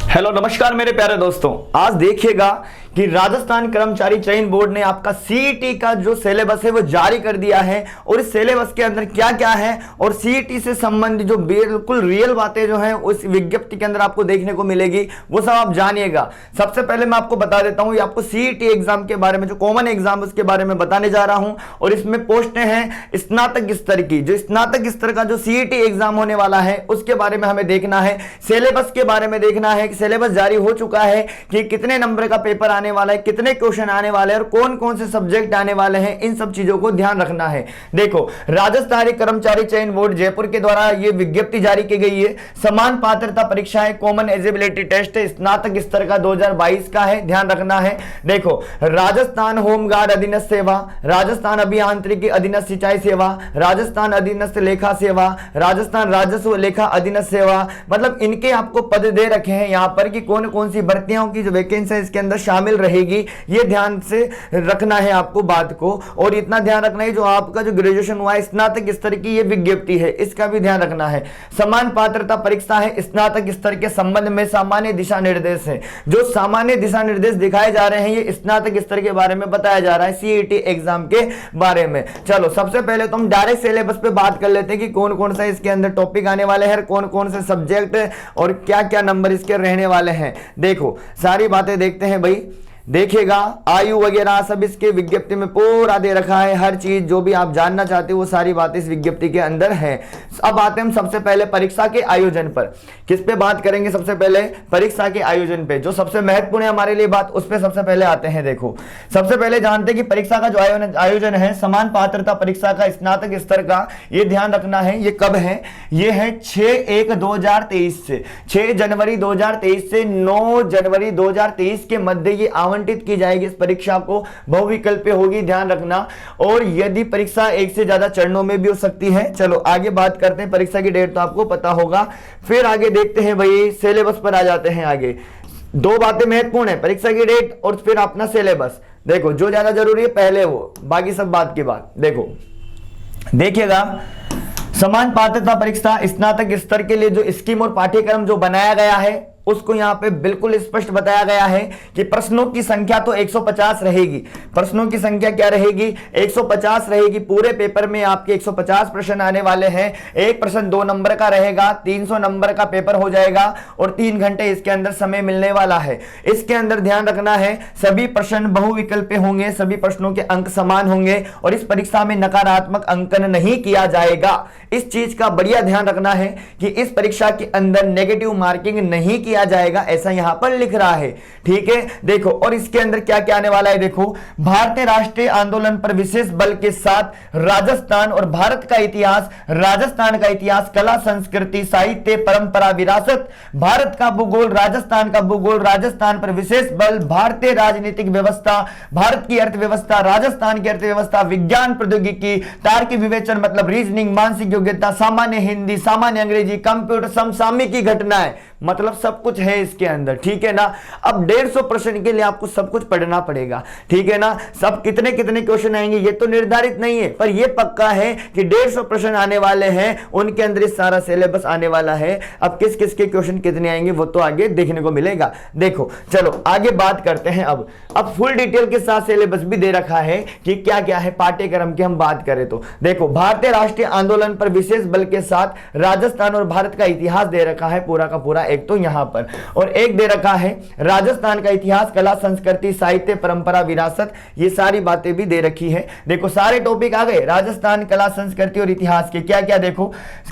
Hello नमस्कार मेरे प्यारे दोस्तों, आज देखिएगा कि राजस्थान कर्मचारी चयन बोर्ड ने आपका सीईटी का जो सिलेबस है वो जारी कर दिया है। और इस सिलेबस के अंदर क्या क्या है और सीईटी से संबंधित जो बिल्कुल रियल बातें जो हैं उस विज्ञप्ति के अंदर आपको देखने को मिलेगी, वो सब आप जानिएगा। सबसे पहले मैं आपको बता देता हूं, ये आपको सीईटी एग्जाम के बारे में, जो कॉमन एग्जाम उसके बारे में बताने जा रहा हूं। और इसमें पोस्टें हैं स्नातक स्तर की, जो स्नातक स्तर का जो सीईटी एग्जाम होने वाला है उसके बारे में हमें देखना है। सिलेबस के बारे में देखना है कि सिलेबस जारी हो चुका है कि कितने नंबर का पेपर आने वाला है, कितने क्वेश्चन आने वाले हैं और कौन कौन से सब्जेक्ट आने वाले हैं, इन सब चीजों को ध्यान रखना है। देखो, राजस्थानी कर्मचारी चयन बोर्ड जयपुर के द्वारा यह विज्ञप्ति जारी की गई है। समान पात्रता परीक्षाएं कॉमन एलिजिबिलिटी टेस्ट स्नातक स्तर का 2022 का है, ध्यान रखना है। देखो, राजस्थान होमगार्ड अधीनस्थ सेवा, राजस्थान अभियांत्रिकी अधीनस्थ सिंचाई सेवा, राजस्थान अधीनस्थ लेखा सेवा, राजस्थान राजस्व लेखा अधीनस्थ सेवा, मतलब इनके आपको पद दे रखे हैं यहां पर कि कौन कौन सी भर्तियों की जो वैकेंसी है इसके अंदर शामिल रहेगी। ये ध्यान से रखना है आपको बात को। और इतना ध्यान रखना है जो आपका जो ग्रेजुएशन हुआ है स्नातक स्तर की ये विज्ञप्ति है, इसका भी ध्यान रखना है। समान पात्रता परीक्षा है स्नातक स्तर के संबंध में सामान्य दिशा निर्देश है। जो सामान्य दिशा निर्देश दिखाए जा रहे हैं ये स्नातक स्तर के बारे में बताया जा रहा है, सीईटी एग्जाम के बारे में। चलो सबसे पहले तो हम डायरेक्ट सिलेबस पे बात कर लेते हैं कि कौन कौन सा इसके अंदर टॉपिक आने वाले हैं, कौन कौन से सब्जेक्ट और क्या क्या नंबर इसके रहने वाले हैं। देखो सारी बातें देखते हैं भाई। देखिएगा आयु वगैरह सब इसके विज्ञप्ति में पूरा दे रखा है, हर चीज जो भी आप जानना चाहते हो वो सारी बातें इस विज्ञप्ति के अंदर है। अब आते हैं हम सबसे पहले परीक्षा के आयोजन पर। किस पे बात करेंगे? सबसे पहले परीक्षा के आयोजन पे, जो सबसे महत्वपूर्ण है हमारे लिए बात, उस पे सबसे पहले आते हैं। देखो सबसे पहले जानते हैं कि परीक्षा का जो आयोजन है समान पात्रता परीक्षा का स्नातक स्तर का, ये ध्यान रखना है। ये कब है? ये है 6/1/2023 से 6 जनवरी 2023 से 9 जनवरी 2023 के मध्य ये आवंटित की जाएगी। इस परीक्षा को बहुविकल्पीय होगी, ध्यान रखना। और यदि परीक्षा एक से ज्यादा चरणों में भी हो सकती है। चलो आगे बात करते हैं, परीक्षा की डेट तो आपको पता होगा। फिर आगे देखते हैं भाई, सिलेबस पर आ जाते हैं। आगे दो बातें महत्वपूर्ण है, परीक्षा की डेट और फिर अपना सिलेबस। देखो जो ज्यादा जरूरी है पहले वो, बाकी सब बात की बात। देखो देखिएगा, समान पात्रता परीक्षा स्नातक स्तर के लिए जो स्कीम और पाठ्यक्रम जो बनाया गया है उसको यहां पे बिल्कुल स्पष्ट बताया गया है कि प्रश्नों की संख्या तो 150 रहेगी। प्रश्नों की संख्या क्या रहेगी? 150 रहेगी। पूरे पेपर में आपके 150 प्रश्न आने वाले हैं। एक प्रश्न 2 नंबर का रहेगा, 300 नंबर का पेपर हो जाएगा और 3 घंटे इसके अंदर समय मिलने वाला है। इसके अंदर ध्यान रखना है सभी प्रश्न बहुविकल्पीय होंगे, सभी प्रश्नों के अंक समान होंगे और इस परीक्षा में नकारात्मक अंकन नहीं किया जाएगा। इस चीज का बढ़िया ध्यान रखना है कि इस परीक्षा के अंदर नेगेटिव मार्किंग नहीं किया जाएगा, ऐसा यहां पर लिख रहा है। ठीक है, देखो और इसके अंदर क्या क्या आने वाला है। देखो, भारतीय राष्ट्रीय आंदोलन पर विशेष बल के साथ राजस्थान और भारत का इतिहास, राजस्थान का इतिहास, कला संस्कृति साहित्य परंपरा विरासत, भारत का भूगोल, राजस्थान का भूगोल, राजस्थान पर विशेष बल, भारतीय राजनीतिक व्यवस्था, भारत की अर्थव्यवस्था, राजस्थान की अर्थव्यवस्था, विज्ञान प्रौद्योगिकी, तार्किक विवेचन मतलब रीजनिंग, मानसिक योग्यता, सामान्य हिंदी, सामान्य अंग्रेजी, कंप्यूटर, समसामयिकी घटनाएं, मतलब सब कुछ है इसके अंदर। ठीक है ना। अब 150 प्रश्न के लिए आपको सब कुछ पढ़ना पड़ेगा। ठीक है ना। सब कितने कितने क्वेश्चन आएंगे ये तो निर्धारित नहीं है, पर यह पक्का है कि 150 प्रश्न आने वाले हैं, उनके अंदर सारा सिलेबस आने वाला है। अब किस किस के क्वेश्चन कितने आएंगे वो तो आगे देखने को मिलेगा। देखो चलो आगे बात करते हैं। अब फुल डिटेल के साथ सिलेबस भी दे रखा है कि क्या क्या है पाठ्यक्रम की हम बात करें तो। देखो, भारतीय राष्ट्रीय आंदोलन पर विशेष बल के साथ राजस्थान और भारत का इतिहास दे रखा है पूरा का पूरा, एक तो यहां पर, और एक दे रखा है राजस्थान का इतिहास, कला संस्कृति साहित्य परंपरा विरासत, ये सारी बातें भी दे रखी है। देखो सारे टॉपिक आ गए, राजस्थान कला संस्कृति और इतिहास के क्या क्या। देखो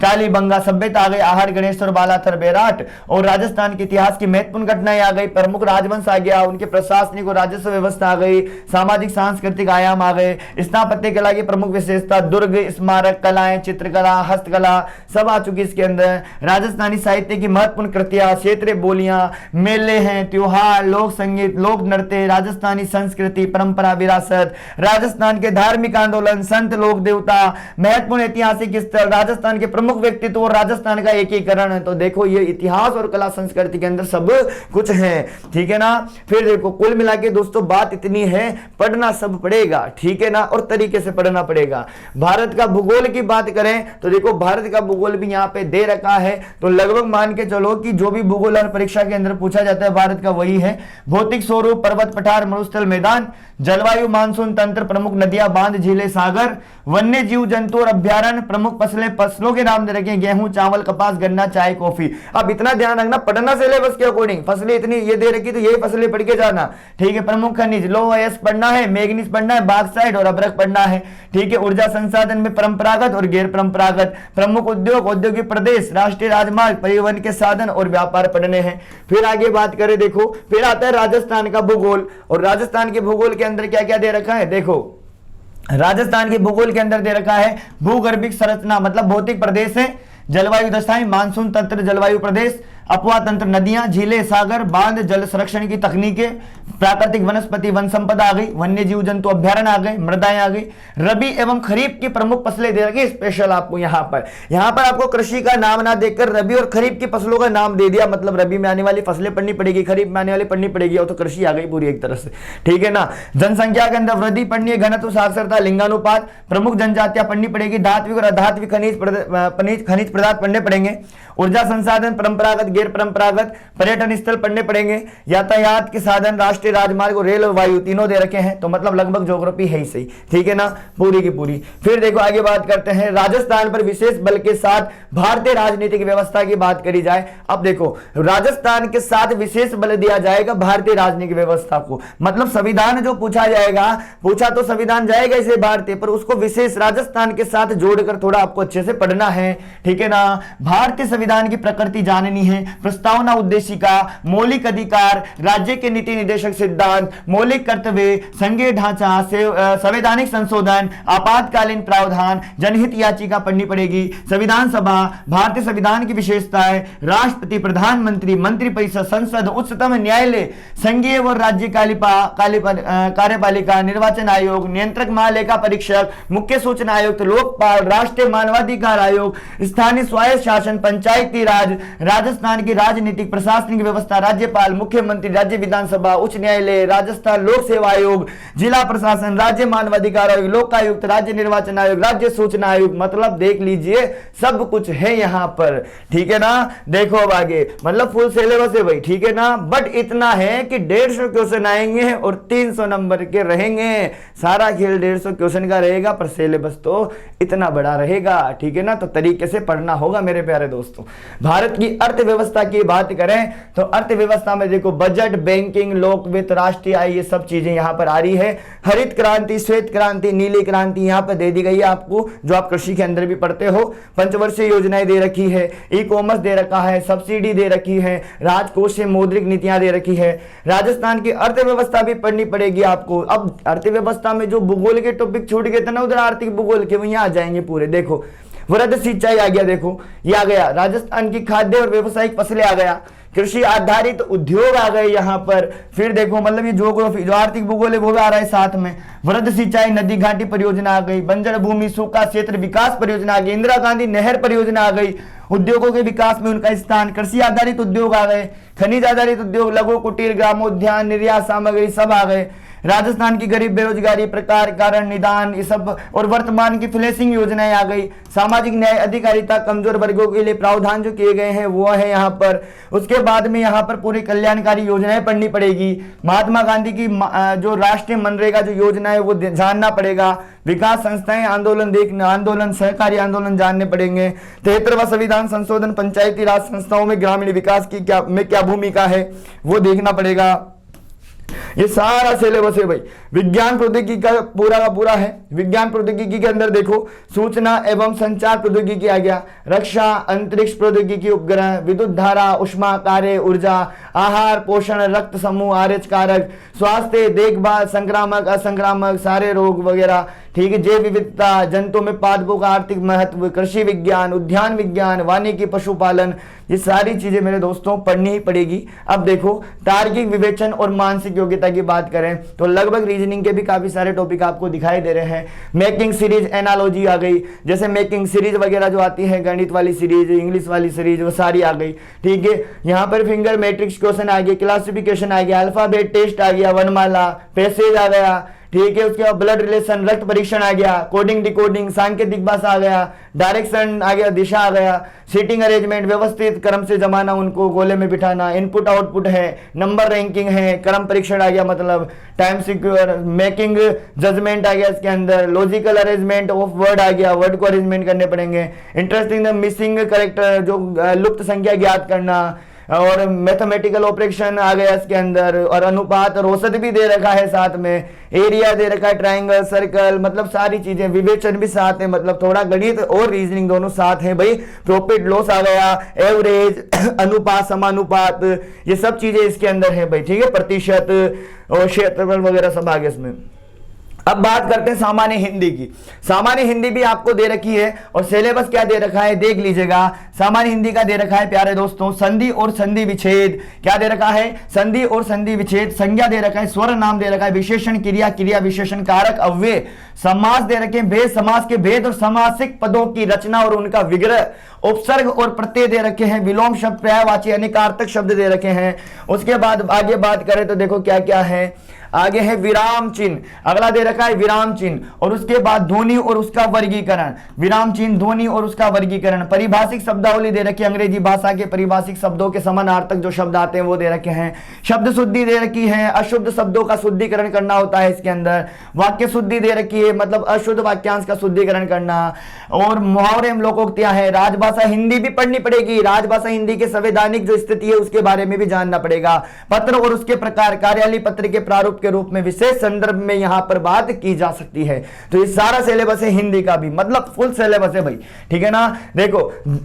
कालीबंगा सभ्यता आ गई, आहार गणेश्वर बालाथर बेराट, और राजस्थान के इतिहास की महत्वपूर्ण घटनाएं आ गई, प्रमुख राजवंश आ गया, उनके प्रशासनिक और राजस्व व्यवस्था आ गई, सामाजिक सांस्कृतिक आयाम आ गए, स्थापत्य कला की प्रमुख विशेषता, दुर्ग स्मारक कलाएं, चित्रकला, हस्तकला सब आ चुकी इसके अंदर। राजस्थानी साहित्य की महत्वपूर्ण कृतियां, क्षेत्रीय बोलियां, मेले हैं, त्योहार, लोक संगीत, लोक नृत्य, राजस्थानी संस्कृति परंपरा विरासत, राजस्थान के धार्मिक आंदोलन, संत लोक देवता, महत्वपूर्ण ऐतिहासिक स्थल, राजस्थान के प्रमुख व्यक्तित्व और राजस्थान का एकीकरण। तो देखो ये इतिहास और कला संस्कृति के अंदर सब कुछ है। ठीक है ना। फिर देखो कुल मिला के दोस्तों बात इतनी है, पढ़ना सब पड़ेगा। ठीक है ना, और तरीके से पढ़ना पड़ेगा। भारत का भूगोल की बात करें तो देखो भारत का भूगोल भी यहाँ पे दे रखा है, तो लगभग मान के चलो कि जो भी भूगोल रेगुलर परीक्षा के अंदर पूछा जाता है भारत का वही है। भौतिक स्वरूप पर्वत पठार मरुस्थल मैदान, जलवायु मानसून तंत्र, प्रमुख नदियां बांध झीलें सागर, वन्य जीव जंतु और अभ्यारण्य, प्रमुख फसलें, फसलों के नाम दे रखे गेहूं चावल कपास गन्ना चाय कॉफी। अब इतना ध्यान रखना पढ़ना सिलेबस के अकॉर्डिंग, फसलें इतनी ये दे रखी तो यही फसलें पढ़ के जाना, ठीक है। प्रमुख खनिज लोह अयस्क पढ़ना है, मैग्नीज पढ़ना है, बॉक्साइट और अभ्रक पढ़ना है, ठीक है। ऊर्जा संसाधन में परंपरागत और गैर परंपरागत, प्रमुख उद्योग औद्योगिक प्रदेश, राष्ट्रीय राजमार्ग, परिवहन के साधन और व्यापार पढ़ने हैं। फिर आगे बात करें, देखो फिर आता है राजस्थान का भूगोल, और राजस्थान के भूगोल के अंदर क्या क्या दे रखा है, देखो राजस्थान के भूगोल के अंदर दे रखा है भूगर्भिक संरचना मतलब भौतिक प्रदेश है, जलवायु दशाएं, मानसून तंत्र जलवायु प्रदेश, अपवा तंत्र नदियां झीलें सागर बांध, जल संरक्षण की तकनीकें, प्राकृतिक वनस्पति वन संपदा आ गई, वन्य जीव जंतु अभ्यारण्य आ गए, मृदाएं आ गई, रबी एवं खरीफ की प्रमुख फसलें दे रखी स्पेशल आपको यहाँ पर आपको कृषि का नाम ना देकर रबी और खरीफ की फसलों का नाम दे दिया, मतलब रबी में आने वाली फसलें पढ़नी पड़ेगी, खरीफ में आने वाली पढ़नी पड़ेगी, और तो कृषि आ गई पूरी एक तरह से, ठीक है ना। जनसंख्या के अंदर वृद्धि पढ़नी है, घनत्व साक्षरता लिंगानुपात, प्रमुख जनजातियां पढ़नी पड़ेगी, धात्विक और अधात्विक खनिज पदार्थ पढ़ने पड़ेंगे, ऊर्जा संसाधन परंपरागत गैर परंपरागत, पर्यटन स्थल पढ़ने पड़ेंगे, यातायात के साधन राष्ट्रीय राजमार्ग और रेल और वायु तीनों दे रखे हैं, तो मतलब लगभग ज्योग्राफी है ही सही, ठीक है ना, पूरी की पूरी। फिर देखो आगे बात करते हैं, राजस्थान पर विशेष बल के साथ भारतीय राजनीतिक व्यवस्था की बात करी जाए। अब देखो राजस्थान के साथ विशेष बल दिया जाएगा भारतीय राजनीतिक व्यवस्था को, मतलब संविधान जो पूछा जाएगा, पूछा तो संविधान जाएगा इसे भारतीय, पर उसको विशेष राजस्थान के साथ जोड़कर थोड़ा आपको अच्छे से पढ़ना है, ठीक है ना। भारतीय संविधान की प्रकृति जाननी है, प्रस्तावना उद्देशिका, मौलिक अधिकार, राज्य के नीति निर्देशक सिद्धांत, मौलिक कर्तव्य, संघीय ढांचा, संवैधानिक संशोधन, आपातकालीन प्रावधान, जनहित याचिका पढ़नी पड़ेगी, संविधान सभा, भारतीय संविधान की विशेषताएं, राष्ट्रपति, प्रधानमंत्री, मंत्रिपरिषद, संसद, उच्चतम न्यायालय, संघीय और राज्य कार्यपालिका, निर्वाचन आयोग, नियंत्रक महालेखा परीक्षक, मुख्य सूचना आयुक्त, लोकपाल, राष्ट्रीय मानवाधिकार आयोग, स्थानीय स्वायत्त शासन, पंचायती राज, राजस्थान की राजनीतिक प्रशासनिक व्यवस्था, राज्यपाल, मुख्यमंत्री, राज्य विधानसभा, उच्च न्यायालय, राजस्थान लोक सेवा आयोग, जिला प्रशासन, राज्य मानवाधिकार आयोग, लोकायुक्त, राज्य निर्वाचन आयोग, राज्य सूचना आयोग, मतलब देख लीजिए सब कुछ है यहाँ पर, ठीक है ना। देखो अब आगे मतलब फुल सिलेबस है भाई, ठीक है ना, बट इतना है कि 150 क्वेश्चन आएंगे और 300 नंबर के रहेंगे, सारा खेल 150 क्वेश्चन का रहेगा, पर सिलेबस तो इतना बड़ा रहेगा, ठीक है ना, तो तरीके से पढ़ना होगा मेरे प्यारे दोस्तों। भारत की अर्थव्यवस्था की बात करें तो अर्थव्यवस्था में देखो बजट, बैंकिंग, लोक वित्त, राष्ट्रीय आय, ये सब चीजें यहाँ पर आ रही है। हरित क्रांति, श्वेत क्रांति, नीली क्रांति यहाँ पर दे दी गई है आपको, जो आप कृषि के अंदर भी पढ़ते हो। पंचवर्षीय योजनाएं दे रखी है, ई कॉमर्स दे रखा है, सब्सिडी दे रखी है, राजकोष से मौद्रिक नीतियां दे रखी है। राजस्थान की अर्थव्यवस्था भी पढ़नी पड़ेगी आपको। अब अर्थव्यवस्था में जो भूगोल के टॉपिक छूट गए थे ना उधर आर्थिक भूगोल के, वो यहाँ आ जाएंगे पूरे। देखो वृहद सिंचाई आ गया, देखो ये आ गया, राजस्थान की खाद्य और व्यावसायिक फसलें आ गया, कृषि आधारित उद्योग आ गए यहाँ पर। फिर देखो मतलब ये ज्योग्राफी जो आर्थिक भूगोल है वो भी आ रहा है साथ में। वृहद सिंचाई नदी घाटी परियोजना आ गई, बंजर भूमि सूखा क्षेत्र विकास परियोजना आ गई, इंदिरा गांधी नहर परियोजना आ गई, उद्योगों के विकास में उनका स्थान, कृषि आधारित उद्योग आ गए, खनिज आधारित उद्योग, लघु कुटीर, ग्रामोद्यान, निर्यात सामग्री सब आ गए। राजस्थान की गरीब बेरोजगारी प्रकार कारण निदान ये सब, और वर्तमान की फ्लैशिंग योजनाएं आ गई। सामाजिक न्याय अधिकारिता, कमजोर वर्गों के लिए प्रावधान जो किए गए हैं वो है यहाँ पर। उसके बाद में यहाँ पर पूरी कल्याणकारी योजनाएं पढ़नी पड़ेगी। महात्मा गांधी की जो राष्ट्रीय मनरेगा जो योजना है वो जानना पड़ेगा। विकास संस्थाएं, आंदोलन सहकारी आंदोलन जानने पड़ेंगे। 73वां संविधान संशोधन, पंचायती राज संस्थाओं में ग्रामीण विकास की क्या भूमिका है वो देखना पड़ेगा। ये सारा सिलेबस है भाई। विज्ञान प्रौद्योगिकी का पूरा है। विज्ञान प्रौद्योगिकी के अंदर देखो सूचना एवं संचार प्रौद्योगिकी आ गया, रक्षा, अंतरिक्ष प्रौद्योगिकी, उपग्रह, विद्युत धारा, उष्मा कार्य, ऊर्जा, आहार पोषण, रक्त समूह, आरएच कारक, स्वास्थ्य देखभाल, संक्रामक असंक्रामक सारे रोग वगैरह, ठीक है। जैव विविधता, जंतुओं में पादपों का आर्थिक महत्व, कृषि विज्ञान, उद्यान विज्ञान, वानिकी, पशुपालन, ये सारी चीजें मेरे दोस्तों पढ़नी ही पड़ेगी। अब देखो तार्किक विवेचन और मानसिक योग्यता की बात करें तो लगभग रीजनिंग के भी काफी सारे टॉपिक आपको दिखाई दे रहे हैं। मेकिंग सीरीज, एनालॉजी आ गई, जैसे मेकिंग सीरीज वगैरह जो आती है, गणित वाली सीरीज, इंग्लिश वाली सीरीज, वो सारी आ गई, ठीक है। यहाँ पर फिंगर मैट्रिक्स क्वेश्चन आ गया, क्लासिफिकेशन आ गया, अल्फाबेट टेस्ट आ गया, वनमाला, पैसेज आ गया, ठीक है। उसके बाद ब्लड रिलेशन, रक्त परीक्षण आ गया, कोडिंग डिकोडिंग, सांकेतिक भाषा आ गया, डायरेक्शन आ गया, दिशा आ गया, सीटिंग अरेंजमेंट, व्यवस्थित क्रम से जमाना, उनको गोले में बिठाना, इनपुट आउटपुट है, नंबर रैंकिंग है, क्रम परीक्षण आ गया, मतलब टाइम सिक्योर, मेकिंग जजमेंट आ गया इसके अंदर, लॉजिकल अरेंजमेंट ऑफ वर्ड आ गया, वर्ड को अरेंजमेंट करने पड़ेंगे, इंटरेस्टिंग द मिसिंग करेक्टर, जो लुप्त संख्या ज्ञात करना, और मैथमेटिकल ऑपरेशन आ गया इसके अंदर, और अनुपात और औसत भी दे रखा है साथ में, एरिया दे रखा है, ट्रायंगल, सर्कल, मतलब सारी चीजें, विवेचन भी साथ है, मतलब थोड़ा गणित और रीजनिंग दोनों साथ है भाई। प्रॉफिट लॉस आ गया, एवरेज, अनुपात, समानुपात, ये सब चीजें इसके अंदर है भाई, ठीक है। प्रतिशत और क्षेत्रफल वगैरह सब आ गया इसमें। अब बात करते हैं सामान्य हिंदी की। सामान्य हिंदी भी आपको दे रखी है, और सिलेबस क्या दे रखा है देख लीजिएगा। सामान्य हिंदी का दे रखा है प्यारे दोस्तों, संधि और संधि विच्छेद। क्या दे रखा है? संधि और संधि विच्छेद। संज्ञा दे रखा है, स्वर नाम दे रखा है, विशेषण क्रिया, क्रिया विशेषण कारक अव्यय, समास दे रखे हैं, भेद, समास के भेद और समासिक पदों की रचना और उनका विग्रह, उपसर्ग और प्रत्यय दे रखे हैं, विलोम शब्द, पर्यायवाची अनेकार्थक शब्द दे रखे हैं। उसके बाद आगे बात करें तो देखो क्या क्या है, आगे है विराम चिन्ह, अगला दे रखा है विराम चिन्ह, और उसके बाद ध्वनि और उसका वर्गीकरण, विराम चिन्ह, ध्वनि और उसका वर्गीकरण, परिभाषिक शब्दावली दे रखी है, अंग्रेजी भाषा के परिभाषिक शब्दों के समानार्थक जो शब्द आते हैं वो दे रखे हैं, शब्द शुद्धि दे रखी है, अशुद्ध शब्दों का शुद्धिकरण करना होता है इसके अंदर, वाक्य शुद्धि दे रखी है, मतलब अशुद्ध वाक्यांश का शुद्धिकरण करना, और मुहावरे एवं लोकोक्तियां है। राजभाषा हिंदी भी पढ़नी पड़ेगी, राजभाषा हिंदी के संवैधानिक जो स्थिति है उसके बारे में भी जानना पड़ेगा। पत्र और उसके प्रकार, कार्यालय पत्र के प्रारूप के रूप में विशेष संदर्भ में यहां पर बात की जा सकती है। तो ये सारा सिलेबस है हिंदी का भी, मतलब फुल सिलेबस है भाई, ठीक है ना। देखो,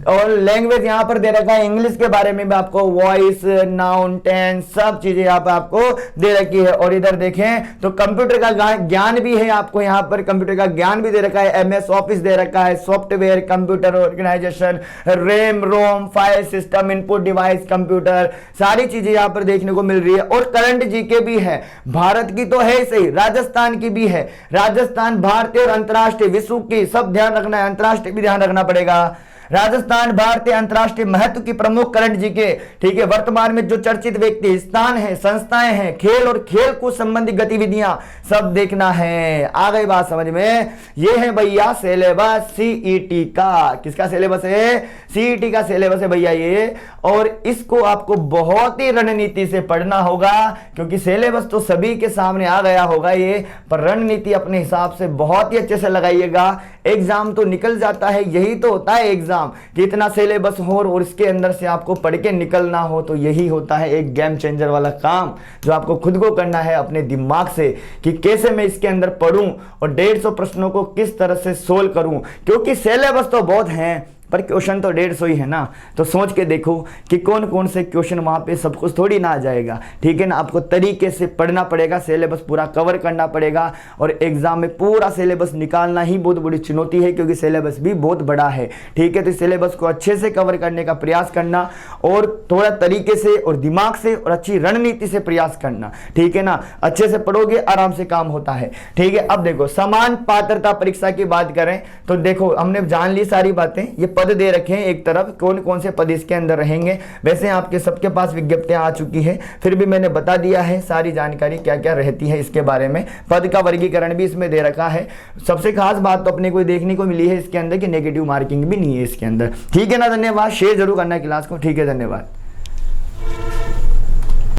और लैंग्वेज यहां पर दे रखा है, इंग्लिश के बारे में भी आपको वॉइस, नाउन, टेंस, सब चीजें यहां पर आपको दे रखी है। और इधर देखें तो कंप्यूटर का ज्ञान भी है आपको, यहां पर कंप्यूटर का ज्ञान भी दे रखा है, एमएस ऑफिस दे रखा है, software, computer organization, RAM, ROM, file system, input device, computer, सारी चीजें यहां पर देखने को मिल रही है। और करंट जीके भी है, भारत की तो है सही, राजस्थान की भी है, राजस्थान, भारतीय और अंतरराष्ट्रीय, विश्व की, सब ध्यान रखना है, अंतरराष्ट्रीय भी ध्यान रखना पड़ेगा। राजस्थान, भारतीय, अंतरराष्ट्रीय महत्व की प्रमुख करंट जीके, ठीक है। वर्तमान में जो चर्चित व्यक्ति, स्थान है, संस्थाएं हैं, खेल और खेल को संबंधित गतिविधियां, सब देखना है। आ गई बात समझ में? ये है भैया सिलेबस सीईटी का। किसका सिलेबस है? सीईटी का सिलेबस है भैया ये। और इसको आपको बहुत ही रणनीति से पढ़ना होगा, क्योंकि सिलेबस तो सभी के सामने आ गया होगा ये, पर रणनीति अपने हिसाब से बहुत ही अच्छे से लगाइएगा। एग्जाम तो निकल जाता है, यही तो होता है एग्जाम, कि इतना सिलेबस हो और इसके अंदर से आपको पढ़ के निकलना हो, तो यही होता है एक गेम चेंजर वाला काम, जो आपको खुद को करना है अपने दिमाग से, कि कैसे मैं इसके अंदर पढ़ूं और 150 प्रश्नों को किस तरह से सोल्व करूं। क्योंकि सिलेबस तो बहुत हैं, पर क्वेश्चन तो 150 ही है ना। तो सोच के देखो कि कौन कौन से क्वेश्चन वहां पे, सब कुछ थोड़ी ना आ जाएगा, ठीक है ना। आपको तरीके से पढ़ना पड़ेगा, सिलेबस पूरा कवर करना पड़ेगा, और एग्जाम में पूरा सिलेबस निकालना ही बहुत बड़ी चुनौती है, क्योंकि सिलेबस भी बहुत बड़ा है, ठीक है। तो सिलेबस को अच्छे से कवर करने का प्रयास करना, और थोड़ा तरीके से और दिमाग से और अच्छी रणनीति से प्रयास करना, ठीक है ना। अच्छे से पढ़ोगे, आराम से काम होता है, ठीक है। अब देखो, समान पात्रता परीक्षा की बात करें तो देखो, हमने जान ली सारी बातें। ये पद दे रखे हैं एक तरफ, कौन कौन से पद इसके अंदर रहेंगे। वैसे आपके सबके पास विज्ञप्तियां आ चुकी है, फिर भी मैंने बता दिया है सारी जानकारी क्या क्या रहती है इसके बारे में। पद का वर्गीकरण भी इसमें दे रखा है। सबसे खास बात तो अपने को देखने को मिली है इसके अंदर कि नेगेटिव मार्किंग भी नहीं है इसके अंदर, ठीक है ना। धन्यवाद, शेयर जरूर करना क्लास को, ठीक है, धन्यवाद।